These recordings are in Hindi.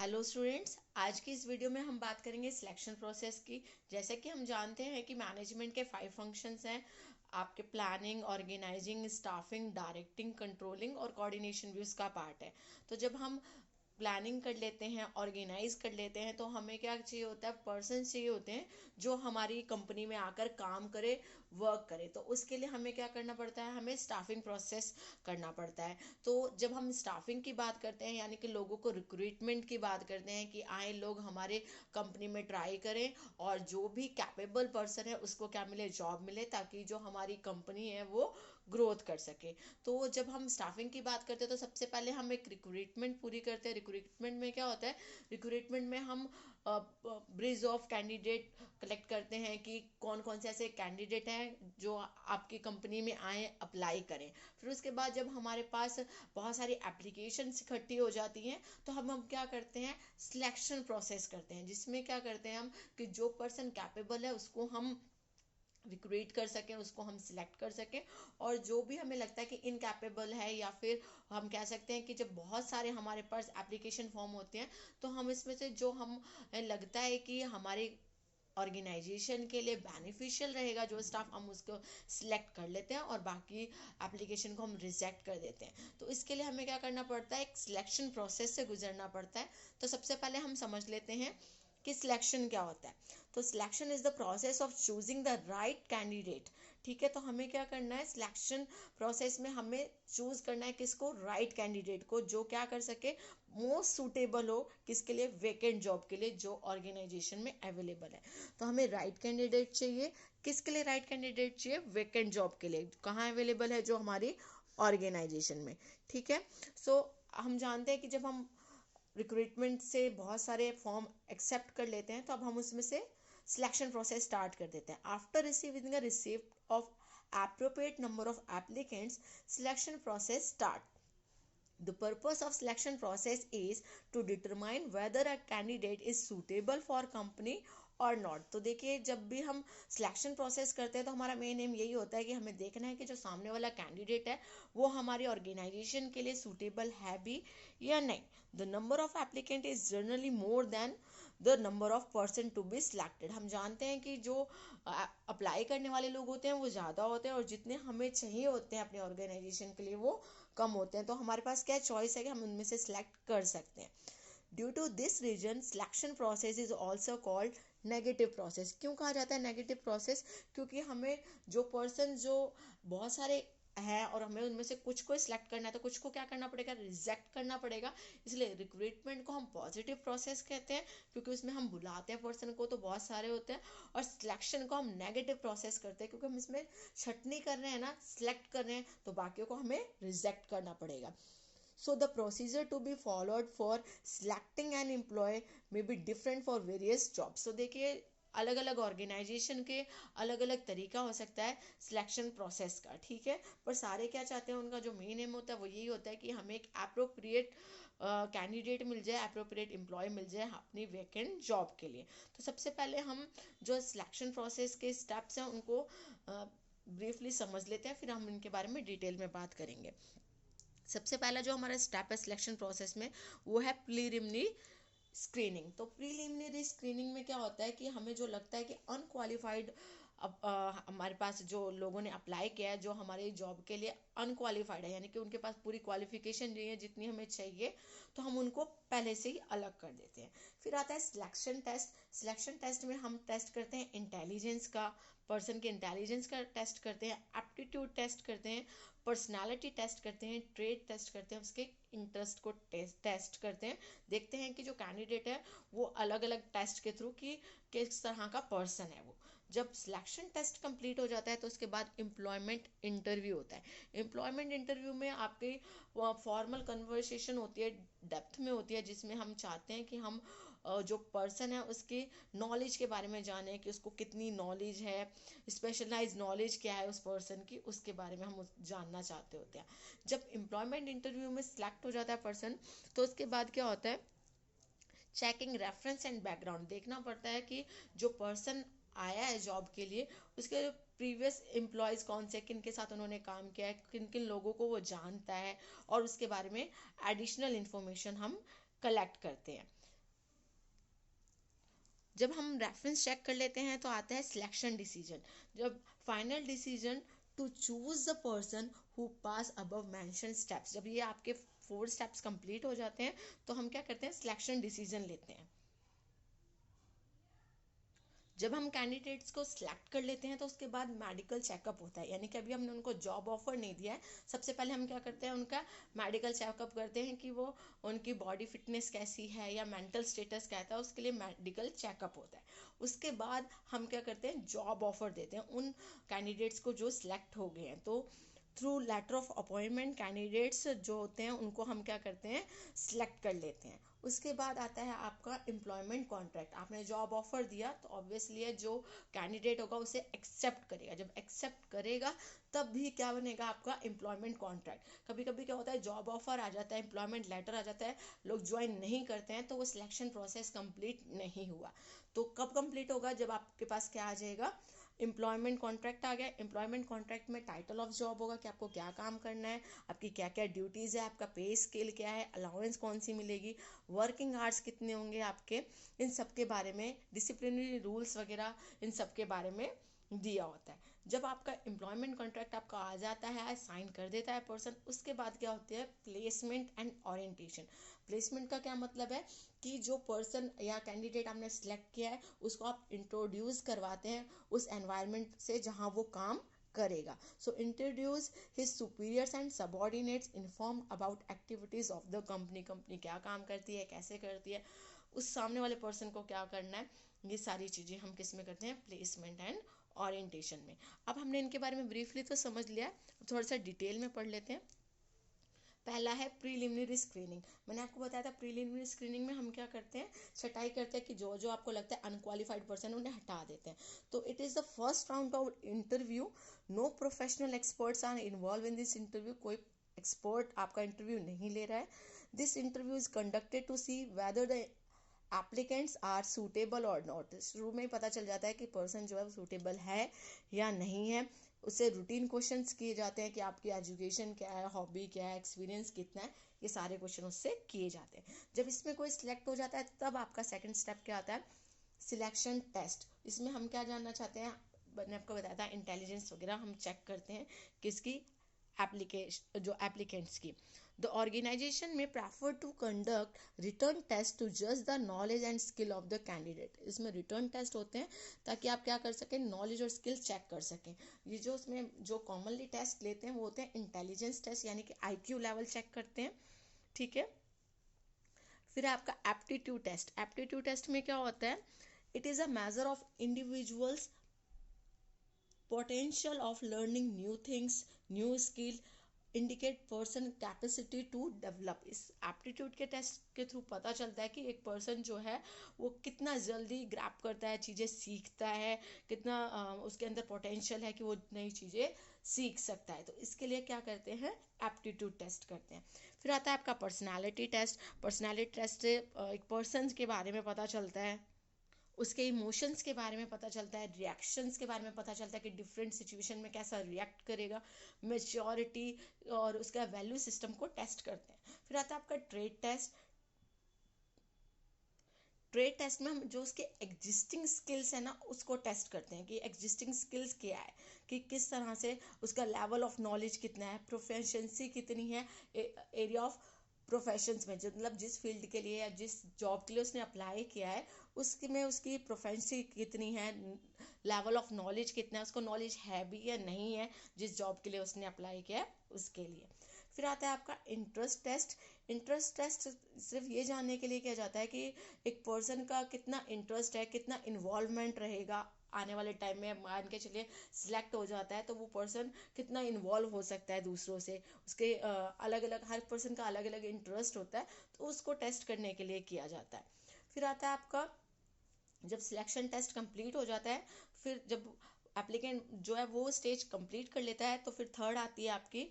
हेलो स्टूडेंट्स, आज की इस वीडियो में हम बात करेंगे सिलेक्शन प्रोसेस की। जैसे कि हम जानते हैं कि मैनेजमेंट के 5 फंक्शंस हैं। आपके planning, organizing, staffing, directing, controlling और कोऑर्डिनेशन भी उसका पार्ट है। तो जब हम प्लानिंग कर लेते हैं, ऑर्गेनाइज कर लेते हैं, तो हमें क्या चाहिए होता है, पर्सन चाहिए होते हैं जो हमारी कंपनी में आकर काम करे, वर्क करे। तो उसके लिए हमें क्या करना पड़ता है, हमें स्टाफिंग प्रोसेस करना पड़ता है। तो जब हम स्टाफिंग की बात करते हैं, यानी कि लोगों को रिक्रूटमेंट की बात करते हैं कि आए लोग हमारे कंपनी में ट्राई करें और जो भी कैपेबल पर्सन है उसको क्या मिले, जॉब मिले, ताकि जो हमारी कंपनी है वो ग्रोथ कर सके। तो जब हम स्टाफिंग की बात करते हैं तो सबसे पहले हम एक रिक्रूटमेंट पूरी करते हैं। रिक्रूटमेंट में क्या होता है, रिक्रूटमेंट में हम ब्रिज ऑफ कैंडिडेट कलेक्ट करते हैं कि कौन कौन से ऐसे कैंडिडेट हैं जो आपकी कंपनी में आए, अप्लाई करें। फिर उसके बाद जब हमारे पास बहुत सारी एप्लीकेशन इकट्ठी हो जाती हैं तो हम क्या करते हैं, सिलेक्शन प्रोसेस करते हैं, जिसमें क्या करते हैं हम कि जो पर्सन कैपेबल है उसको हम रिक्रूट कर सकें, उसको हम सिलेक्ट कर सकें। और जो भी हमें लगता है कि इनकैपेबल है, या फिर हम कह सकते हैं कि जब बहुत सारे हमारे पास एप्लीकेशन फॉर्म होते हैं तो हम इसमें से जो हम लगता है कि हमारे ऑर्गेनाइजेशन के लिए बेनिफिशियल रहेगा जो स्टाफ, हम उसको सिलेक्ट कर लेते हैं और बाकी एप्लीकेशन को हम रिजेक्ट कर देते हैं। तो इसके लिए हमें क्या करना पड़ता है, एक सिलेक्शन प्रोसेस से गुजरना पड़ता है। तो सबसे पहले हम समझ लेते हैं कि सिलेक्शन क्या होता है। तो selection is the process of choosing the right candidate. ठीक है, तो हमें क्या करना है, सिलेक्शन प्रोसेस में हमें चूज करना है किसको, राइट कैंडिडेट को, जो क्या कर सके, मोस्ट सूटेबल हो किसके लिए, वेकेंट जॉब के लिए जो ऑर्गेनाइजेशन में अवेलेबल है। तो हमें राइट कैंडिडेट चाहिए, किसके लिए राइट कैंडिडेट चाहिए, वेकेंट जॉब के लिए, कहाँ अवेलेबल है, जो हमारी ऑर्गेनाइजेशन में। ठीक है, सो हम जानते हैं कि जब हम रिक्रूटमेंट से बहुत सारे फॉर्म एक्सेप्ट कर लेते हैं तो अब हम उसमें से सिलेक्शन प्रोसेस स्टार्ट कर देते हैं। After receiving the receipt of appropriate number of applicants, selection process start. The purpose of selection process is to determine whether a candidate is suitable for company और नॉट। तो देखिए, जब भी हम सिलेक्शन प्रोसेस करते हैं तो हमारा मेन एम यही होता है कि हमें देखना है कि जो सामने वाला कैंडिडेट है वो हमारी ऑर्गेनाइजेशन के लिए सूटेबल है भी या नहीं। The number of applicant is generally more than the number of person to be selected. हम जानते हैं कि जो अप्लाई करने वाले लोग होते हैं वो ज़्यादा होते हैं और जितने हमें चाहिए होते हैं अपने ऑर्गेनाइजेशन के लिए वो कम होते हैं। तो हमारे पास क्या चॉइस है कि हम उनमें से सिलेक्ट कर सकते हैं। Due to this reason selection process is also called negative process. क्यों कहा जाता है नेगेटिव प्रोसेस, क्योंकि हमें जो पर्सन जो बहुत सारे है और हमें उनमें से कुछ को सिलेक्ट करना है तो कुछ को क्या करना पड़ेगा, रिजेक्ट करना पड़ेगा। इसलिए रिक्रूटमेंट को हम पॉजिटिव प्रोसेस कहते हैं क्योंकि उसमें हम बुलाते हैं पर्सन को तो बहुत सारे होते हैं, और सिलेक्शन को हम नेगेटिव प्रोसेस करते हैं क्योंकि हम इसमें छटनी कर रहे हैं ना, सिलेक्ट कर रहे हैं, तो बाकियों को हमें रिजेक्ट करना पड़ेगा। So the procedure to be followed for selecting an employee may be different for various jobs. So देखिए, अलग अलग ऑर्गेनाइजेशन के अलग अलग तरीका हो सकता है सिलेक्शन प्रोसेस का। ठीक है, पर सारे क्या चाहते हैं, उनका जो मेन एम होता है वो यही होता है कि हमें एक अप्रोप्रिएट कैंडिडेट मिल जाए, अप्रोप्रिएट एम्प्लॉय मिल जाए अपनी वैकेंट जॉब के लिए। तो सबसे पहले हम जो सिलेक्शन प्रोसेस के स्टेप्स हैं उनको ब्रीफली समझ लेते हैं, फिर हम इनके बारे में डिटेल में बात करेंगे। सबसे पहला जो हमारा स्टेप है सिलेक्शन प्रोसेस में वो है प्रीलिमिनरी स्क्रीनिंग। तो प्रीलिमिनरी स्क्रीनिंग में क्या होता है कि हमें जो लगता है कि अनक्वालिफाइड, हमारे पास जो लोगों ने अप्लाई किया है जो हमारी जॉब के लिए अनक्वालिफाइड है, यानी कि उनके पास पूरी क्वालिफिकेशन नहीं है जितनी हमें चाहिए, तो हम उनको पहले से ही अलग कर देते हैं। फिर आता है सिलेक्शन टेस्ट। सिलेक्शन टेस्ट में हम टेस्ट करते हैं इंटेलिजेंस का, पर्सन के इंटेलिजेंस का टेस्ट करते हैं, एप्टीट्यूड टेस्ट करते हैं, पर्सनालिटी टेस्ट करते हैं, ट्रेड टेस्ट करते हैं, उसके इंटरेस्ट को टेस्ट करते हैं। देखते हैं कि जो कैंडिडेट है वो अलग अलग टेस्ट के थ्रू कि किस तरह का पर्सन है वो। जब सिलेक्शन टेस्ट कंप्लीट हो जाता है तो उसके बाद एम्प्लॉयमेंट इंटरव्यू होता है। एम्प्लॉयमेंट इंटरव्यू में आपकी फॉर्मल कन्वर्सेशन होती है, डेप्थ में होती है, जिसमें हम चाहते हैं कि हम जो पर्सन है उसकी नॉलेज के बारे में जाने कि उसको कितनी नॉलेज है, स्पेशलाइज नॉलेज क्या है उस पर्सन की, उसके बारे में हम जानना चाहते होते हैं। जब एम्प्लॉयमेंट इंटरव्यू में सिलेक्ट हो जाता है पर्सन तो उसके बाद क्या होता है, चेकिंग रेफरेंस एंड बैकग्राउंड देखना पड़ता है कि जो पर्सन आया है जॉब के लिए उसके प्रीवियस एम्प्लॉयज कौन से, किन के साथ उन्होंने काम किया है, किन किन लोगों को वो जानता है, और उसके बारे में एडिशनल इंफॉर्मेशन हम कलेक्ट करते हैं। जब हम रेफरेंस चेक कर लेते हैं तो आता है सिलेक्शन डिसीजन, जब final decision to choose the person who pass above mention steps, जब ये आपके 4 स्टेप्स कंप्लीट हो जाते हैं तो हम क्या करते हैं, सिलेक्शन डिसीजन लेते हैं। जब हम कैंडिडेट्स को सिलेक्ट कर लेते हैं तो उसके बाद मेडिकल चेकअप होता है, यानी कि अभी हमने उनको जॉब ऑफर नहीं दिया है, सबसे पहले हम क्या करते हैं, उनका मेडिकल चेकअप करते हैं कि वो उनकी बॉडी फिटनेस कैसी है या मेंटल स्टेटस कहता है, उसके लिए मेडिकल चेकअप होता है। उसके बाद हम क्या करते हैं, जॉब ऑफर देते हैं उन कैंडिडेट्स को जो सिलेक्ट हो गए हैं। तो through letter of appointment candidates जो होते हैं उनको हम क्या करते हैं, सिलेक्ट कर लेते हैं। उसके बाद आता है आपका एम्प्लॉयमेंट कॉन्ट्रैक्ट। आपने जॉब ऑफर दिया तो ऑब्वियसली जो कैंडिडेट होगा उसे एक्सेप्ट करेगा, जब एक्सेप्ट करेगा तब भी क्या बनेगा आपका एम्प्लॉयमेंट कॉन्ट्रैक्ट। कभी कभी क्या होता है, जॉब ऑफर आ जाता है, एम्प्लॉयमेंट लेटर आ जाता है, लोग ज्वाइन नहीं करते हैं तो वो सिलेक्शन प्रोसेस कंप्लीट नहीं हुआ। तो कब कंप्लीट होगा, जब आपके पास क्या आ जाएगा, एम्प्लॉयमेंट कॉन्ट्रैक्ट आ गया। एम्प्लॉयमेंट कॉन्ट्रैक्ट में टाइटल ऑफ जॉब होगा कि आपको क्या काम करना है, आपकी क्या क्या ड्यूटीज़ है, आपका पे स्केल क्या है, अलाउंस कौन सी मिलेगी, वर्किंग आवर्स कितने होंगे आपके, इन सब के बारे में, डिसिप्लिनरी रूल्स वगैरह इन सब के बारे में दिया होता है। जब आपका एम्प्लॉयमेंट कॉन्ट्रैक्ट आपका आ जाता है, साइन कर देता है पर्सन, उसके बाद क्या होती है, प्लेसमेंट एंड ओरिएंटेशन। प्लेसमेंट का क्या मतलब है कि जो पर्सन या कैंडिडेट आपने सेलेक्ट किया है उसको आप इंट्रोड्यूस करवाते हैं उस एनवायरनमेंट से जहाँ वो काम करेगा। So introduce his superiors and subordinates, inform about activities of the company, company क्या काम करती है, कैसे करती है, उस सामने वाले पर्सन को क्या करना है, ये सारी चीज़ें हम किस में करते हैं, प्लेसमेंट एंड ओरिएंटेशन में। अब हमने इनके बारे में ब्रीफली तो समझ लिया, थोड़ा सा डिटेल में पढ़ लेते हैं। पहला है प्रीलिमिनरी स्क्रीनिंग। मैंने आपको बताया था प्रीलिमिनरी स्क्रीनिंग में हम क्या करते हैं, छटाई करते हैं कि जो जो आपको लगता है अनक्वालिफाइड पर्सन उन्हें हटा देते हैं। तो it is the first round of interview, no professional experts are involve in this interview, कोई एक्सपर्ट आपका इंटरव्यू नहीं ले रहा है। This interview is conducted to see whether the applicants are suitable और नॉट। शुरू में ही पता चल जाता है कि पर्सन जो है वो सूटेबल है या नहीं है। उससे रूटीन क्वेश्चंस किए जाते हैं कि आपकी एजुकेशन क्या है, हॉबी क्या है, एक्सपीरियंस कितना है, ये सारे क्वेश्चन उससे किए जाते हैं। जब इसमें कोई सिलेक्ट हो जाता है तब आपका सेकंड स्टेप क्या आता है, सिलेक्शन टेस्ट। इसमें हम क्या जानना चाहते हैं, मैंने आपको बताया था इंटेलिजेंस वगैरह हम चेक करते हैं किसकी, एप्लीकेशन जो एप्लीकेंट्स की। द ऑर्गेनाइजेशन में prefer to conduct written test to जज the knowledge and skill of the candidate. इसमें रिटर्न टेस्ट होते हैं ताकि आप क्या कर सकें, नॉलेज और स्किल चेक कर सकें। ये जो उसमें जो कॉमनली टेस्ट लेते हैं वो होते हैं इंटेलिजेंस टेस्ट, यानी कि IQ लेवल चेक करते हैं, ठीक है। फिर आपका एप्टीट्यूड टेस्ट। एप्टीट्यूड टेस्ट में क्या होता है, it is a measure of individuals potential of learning new things, new skill, indicate person capacity to develop। इस एप्टीट्यूड के टेस्ट के थ्रू पता चलता है कि एक पर्सन जो है वो कितना जल्दी ग्रैप करता है, चीज़ें सीखता है, कितना उसके अंदर पोटेंशियल है कि वो नई चीज़ें सीख सकता है। तो इसके लिए क्या करते हैं, एप्टीट्यूड टेस्ट करते हैं। फिर आता है आपका पर्सनालिटी टेस्ट। पर्सनालिटी टेस्ट से एक पर्सन के बारे में पता चलता है, उसके इमोशंस के बारे में पता चलता है, रिएक्शंस के बारे में पता चलता है कि डिफरेंट सिचुएशन में कैसा रिएक्ट करेगा, मेच्योरिटी और उसका वैल्यू सिस्टम को टेस्ट करते हैं। फिर आता है आपका ट्रेड टेस्ट। ट्रेड टेस्ट में हम जो उसके एग्जिस्टिंग स्किल्स है ना उसको टेस्ट करते हैं कि एग्जिस्टिंग स्किल्स क्या है, कि किस तरह से उसका लेवल ऑफ नॉलेज कितना है, प्रोफेशंसी कितनी है एरिया ऑफ प्रोफेशंस में, जो मतलब जिस फील्ड के लिए या जिस जॉब के लिए उसने अप्लाई किया है उसकी में उसकी प्रोफेशंसी कितनी है, लेवल ऑफ नॉलेज कितना है, उसको नॉलेज है भी या नहीं है जिस जॉब के लिए उसने अप्लाई किया है उसके लिए। फिर आता है आपका इंटरेस्ट टेस्ट। इंटरेस्ट टेस्ट सिर्फ ये जानने के लिए किया जाता है कि एक पर्सन का कितना इंटरेस्ट है, कितना इन्वॉल्वमेंट रहेगा आने वाले टाइम में। मान के चलिए सिलेक्ट हो जाता है तो वो पर्सन कितना इन्वॉल्व हो सकता है दूसरों से, उसके अलग अलग, हर पर्सन का अलग अलग इंटरेस्ट होता है, तो उसको टेस्ट करने के लिए किया जाता है। फिर आता है आपका जब सिलेक्शन टेस्ट कंप्लीट हो जाता है, फिर जब एप्लीकेंट जो है वो स्टेज कंप्लीट कर लेता है तो फिर थर्ड आती है आपकी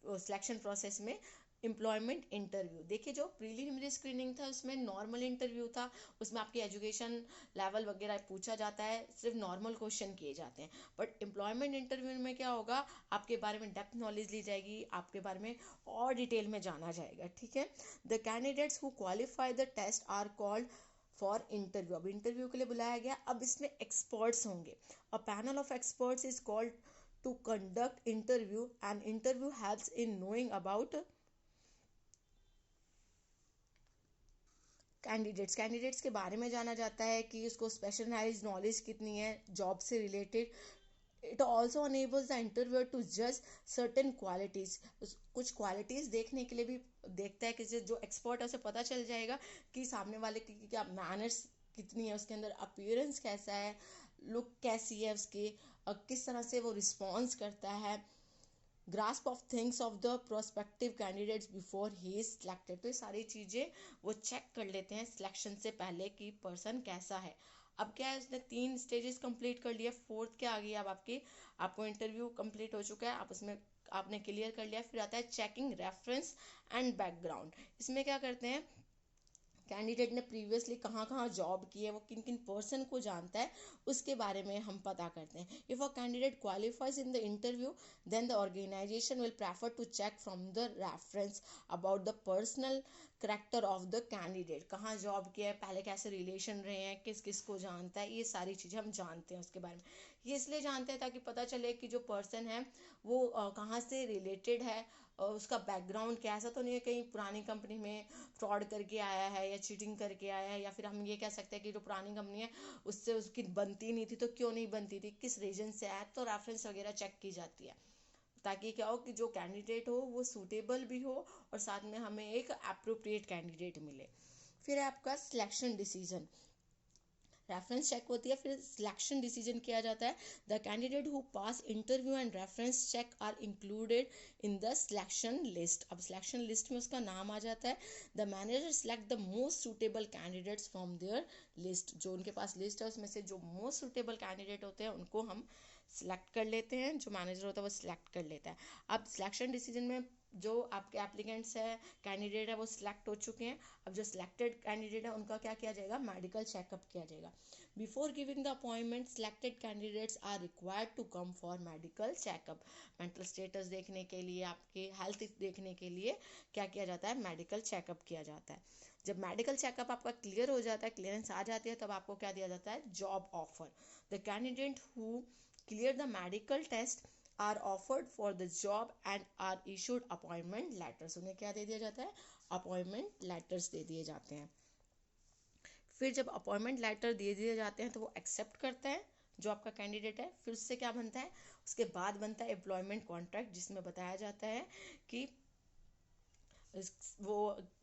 सिलेक्शन प्रोसेस में एम्प्लॉयमेंट इंटरव्यू। देखिए जो प्रीलिमिनरी स्क्रीनिंग था उसमें नॉर्मल इंटरव्यू था, उसमें आपकी एजुकेशन लेवल वगैरह पूछा जाता है, सिर्फ नॉर्मल क्वेश्चन किए जाते हैं। बट एम्प्लॉयमेंट इंटरव्यू में क्या होगा, आपके बारे में डेप्थ नॉलेज ली जाएगी, आपके बारे में और डिटेल में जाना जाएगा, ठीक है। The candidates who qualify the test are called for interview. अब इंटरव्यू के लिए बुलाया गया, अब इसमें एक्सपर्ट्स होंगे। A panel of experts is called to conduct interview and interview helps in knowing about candidates के बारे में जाना जाता है कि उसको स्पेशलाइज्ड नॉलेज कितनी है जॉब से related. It also enables the interviewer to जज सर्टेन क्वालिटीज, कुछ क्वालिटीज देखने के लिए भी देखता है कि जो एक्सपर्ट है उसे पता चल जाएगा कि सामने वाले की क्या मैनर्स कितनी है, उसके अंदर अपीयरेंस कैसा है, लुक कैसी है उसकी, किस तरह से वो रिस्पॉन्स करता है, grasp of things of the prospective candidates before he is selected. तो ये सारी चीज़ें वो चेक कर लेते हैं सिलेक्शन से पहले कि पर्सन कैसा है। अब क्या है, उसने 3 स्टेजेस कंप्लीट कर लिया, फोर्थ क्या आ गई अब आपको इंटरव्यू कंप्लीट हो चुका है, आप उसमें आपने क्लियर कर लिया। फिर आता है चेकिंग रेफरेंस एंड बैकग्राउंड। इसमें क्या करते हैं, कैंडिडेट ने प्रीवियसली कहाँ कहाँ जॉब की है, वो किन किन पर्सन को जानता है, उसके बारे में हम पता करते हैं। If a candidate qualifies in the interview then the organization will prefer to check from the reference about the personal character of the candidate, कहाँ जॉब किया है, पहले कैसे रिलेशन रहे हैं, किस किस को जानता है, ये सारी चीज़ें हम जानते हैं उसके बारे में। ये इसलिए जानते हैं ताकि पता चले कि जो पर्सन है वो कहाँ से रिलेटेड है, उसका बैकग्राउंड क्या, ऐसा तो नहीं है कहीं पुरानी कंपनी में फ्रॉड करके आया है या चीटिंग करके आया है, या फिर हम ये कह सकते हैं कि जो पुरानी कंपनी है उससे उसकी बनती नहीं थी तो क्यों नहीं बनती थी, किस रीजन से आया, तो रेफरेंस वगैरह चेक की जाती है ताकि क्या हो कि जो कैंडिडेट हो वो सूटेबल भी हो और साथ में हमें एक अप्रोप्रिएट कैंडिडेट मिले। फिर है आपका सिलेक्शन डिसीजन, रेफरेंस चेक होती है, फिर सिलेक्शन डिसीजन किया जाता है। The candidate who pass interview and reference check are included in the selection list. अब सिलेक्शन लिस्ट में उसका नाम आ जाता है। द manager select the most suitable candidates from their list, जो उनके पास लिस्ट है उसमें से जो मोस्ट सूटेबल कैंडिडेट होते हैं उनको हम सिलेक्ट कर लेते हैं, जो मैनेजर होता है वो सिलेक्ट कर लेता है। अब सिलेक्शन डिसीजन में जो आपके एप्लीकेंट्स है, कैंडिडेट है, वो सिलेक्ट हो चुके हैं। अब जो सिलेक्टेड कैंडिडेट है उनका क्या किया जाएगा, मेडिकल चेकअप किया जाएगा। Before giving the appointment selected candidates are required to come for medical checkup. Mental status देखने के लिए, आपके हेल्थ देखने के लिए क्या किया जाता है, मेडिकल चेकअप किया जाता है। जब मेडिकल चेकअप आपका क्लियर हो जाता है, क्लियरेंस आ जाती है, तब आपको क्या दिया जाता है, job offer. The candidate who clear the medical test are offered for the job and are issued appointment letters। उन्हें क्या दे दिया जाता है, अपॉइंटमेंट लेटर्स दे दिए जाते हैं। फिर जब अपॉइंटमेंट लेटर दे दिए जाते हैं तो वो एक्सेप्ट करता है जो आपका कैंडिडेट है। फिर उससे क्या बनता है, उसके बाद बनता है एम्प्लॉयमेंट कॉन्ट्रैक्ट, जिसमें बताया जाता है कि वो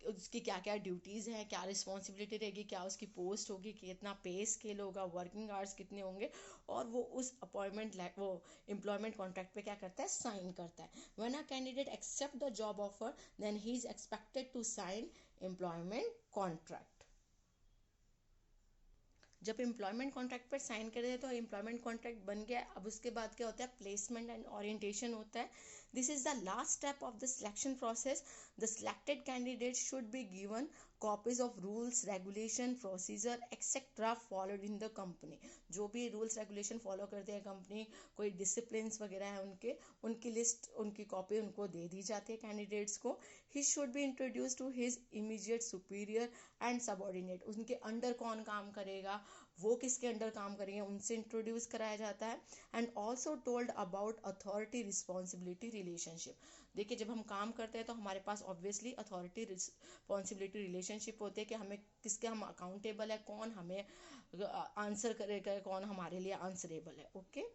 उसकी क्या क्या ड्यूटीज़ हैं, क्या रिस्पॉन्सिबिलिटी रहेगी, क्या उसकी पोस्ट होगी, कितना पे स्केल होगा, वर्किंग आवर्स कितने होंगे, और वो उस वो एम्प्लॉयमेंट कॉन्ट्रैक्ट पे क्या करता है, साइन करता है। When a candidate accept the job offer then he is expected to sign employment contract. जब एम्प्लॉयमेंट कॉन्ट्रैक्ट पर साइन कर देते तो एम्प्लॉयमेंट कॉन्ट्रैक्ट बन गया। अब उसके बाद क्या होता है, प्लेसमेंट एंड ओरिएंटेशन होता है। This is the last step of the selection process. The selected candidate should be given copies of rules, regulation, procedure etcetera followed in the company. जो भी रूल्स रेगुलेशन फॉलो करते हैं कंपनी, कोई डिसिप्लिन वगैरह है उनकी लिस्ट, उनकी कॉपी उनको दे दी जाती है कैंडिडेट्स को। He should be introduce to his immediate superior and subordinate. उनके अंडर कौन काम करेगा, वो किसके अंडर काम करेंगे, उनसे इंट्रोड्यूस कराया जाता है। And also told about authority responsibility relationship. देखिए, जब हम काम करते हैं तो हमारे पास ऑब्वियसली अथॉरिटी रिस्पॉन्सिबिलिटी रिलेशनशिप होती है कि हमें किसके हम अकाउंटेबल है, कौन हमें आंसर करेगा, कौन हमारे लिए आंसरेबल है। Okay.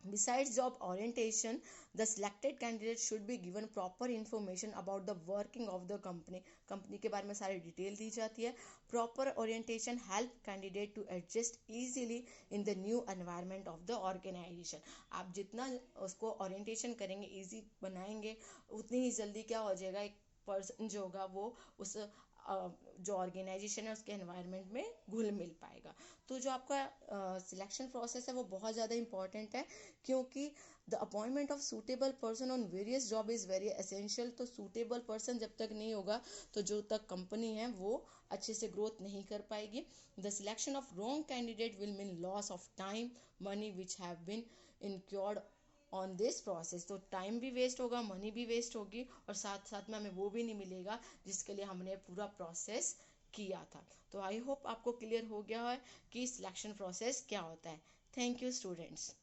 Besides job orientation, the selected candidate should be given proper information about the working of the company. Company के बारे में सारी डिटेल दी जाती है। Proper orientation help candidate to adjust easily in the new environment of the organization. आप जितना उसको orientation करेंगे, easy बनाएंगे, उतनी ही जल्दी क्या हो जाएगा, एक पर्सन जो होगा वो उस जो ऑर्गेनाइजेशन है उसके एनवायरनमेंट में घुल मिल पाएगा। तो जो आपका सिलेक्शन प्रोसेस है वो बहुत ज़्यादा इंपॉर्टेंट है, क्योंकि the appointment of suitable person on various job is very essential. तो सूटेबल पर्सन जब तक नहीं होगा तो जो तक कंपनी है वो अच्छे से ग्रोथ नहीं कर पाएगी। The selection of wrong candidate will mean loss of time, money which have been incurred on this process. तो टाइम भी वेस्ट होगा, मनी भी वेस्ट होगी, और साथ साथ में हमें वो भी नहीं मिलेगा जिसके लिए हमने पूरा प्रोसेस किया था। तो आई होप आपको क्लियर हो गया है कि सिलेक्शन प्रोसेस क्या होता है। Thank you students.